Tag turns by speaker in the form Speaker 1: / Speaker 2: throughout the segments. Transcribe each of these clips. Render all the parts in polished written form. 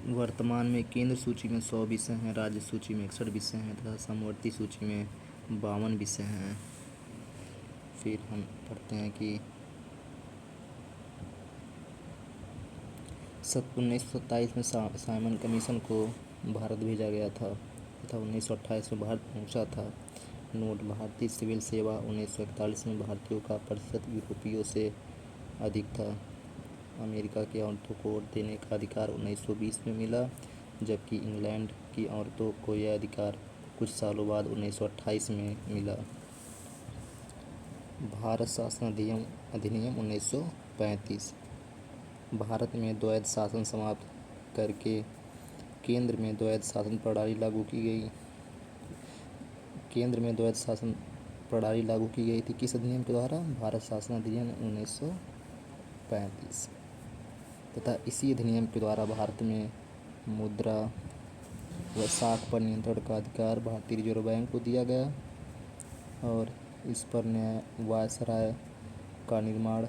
Speaker 1: वर्तमान में केंद्र सूची में 100 विषय हैं, राज्य सूची में 61 विषय हैं तथा समवर्ती सूची में 52 विषय हैं। फिर हम पढ़ते हैं कि 1927 में साइमन कमीशन को भारत भेजा गया था तथा 1928 में भारत पहुंचा था। नोट: भारतीय सिविल सेवा 1941 में भारतीयों का प्रतिशत यूरोपियों से अधिक था। अमेरिका की औरतों को वोट देने का अधिकार 1920 में मिला, जबकि इंग्लैंड की औरतों को यह अधिकार कुछ सालों बाद 1928 में मिला। भारत शासन अधिनियम 1935। भारत में द्वैध शासन समाप्त करके केंद्र में द्वैध शासन प्रणाली लागू की गई। केंद्र में द्वैध शासन प्रणाली लागू की गई थी किस अधिनियम के द्वारा? भारत शासन अधिनियम 1935 तथा इसी अधिनियम के द्वारा भारत में मुद्रा व साख पर नियंत्रण का अधिकार भारतीय रिजर्व बैंक को दिया गया और इस पर वायसराय का निर्माण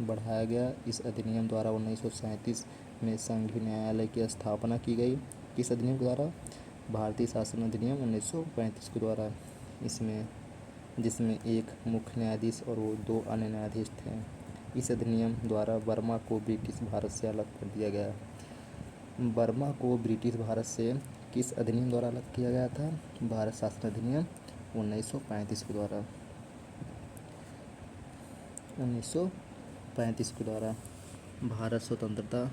Speaker 1: बढ़ाया गया। इस अधिनियम द्वारा 1937 में संघीय न्यायालय की स्थापना की गई। किस अधिनियम के द्वारा? भारतीय शासन अधिनियम 1935 के द्वारा। जिसमें एक मुख्य न्यायाधीश और 2 अन्य न्यायाधीश थे। इस अधिनियम द्वारा बर्मा को ब्रिटिश भारत से अलग कर दिया गया। बर्मा को ब्रिटिश भारत से किस अधिनियम द्वारा अलग किया गया था? भारत शासन अधिनियम 1935 के द्वारा। 1935 के द्वारा। भारत स्वतंत्रता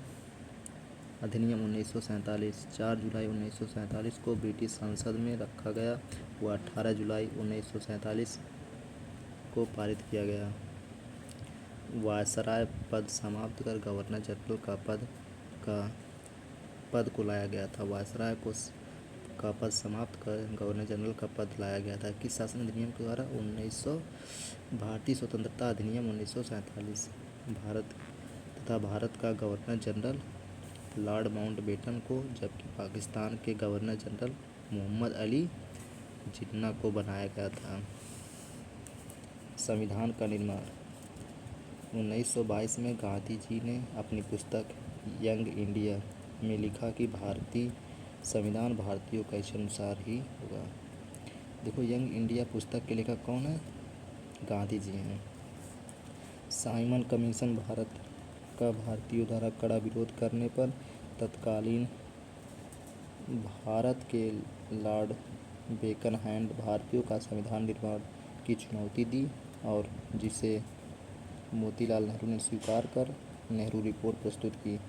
Speaker 1: अधिनियम 1947 4 जुलाई 1947 को ब्रिटिश संसद में रखा गया व 18 जुलाई 1947 को पारित किया गया। वायसराय पद समाप्त कर गवर्नर जनरल का पद को लाया गया था। वायसराय का पद समाप्त कर गवर्नर जनरल का पद लाया गया था। किस शासन अधिनियम के द्वारा? भारतीय स्वतंत्रता अधिनियम 1947। भारत का गवर्नर जनरल लॉर्ड माउंटबेटन को, जबकि पाकिस्तान के गवर्नर जनरल मोहम्मद अली जिन्ना को बनाया गया था। संविधान का निर्माण 1922 में गांधी जी ने अपनी पुस्तक यंग इंडिया में लिखा कि भारतीय संविधान भारतीयों का इच्छा अनुसार ही होगा। देखो, यंग इंडिया पुस्तक के लेखक कौन है? गांधी जी हैं। साइमन कमीशन भारत का भारतीयों द्वारा कड़ा विरोध करने पर तत्कालीन भारत के लॉर्ड बेकनहैम भारतीयों का संविधान निर्माण की चुनौती दी और जिसे मोतीलाल नेहरू ने स्वीकार कर नेहरू रिपोर्ट प्रस्तुत की।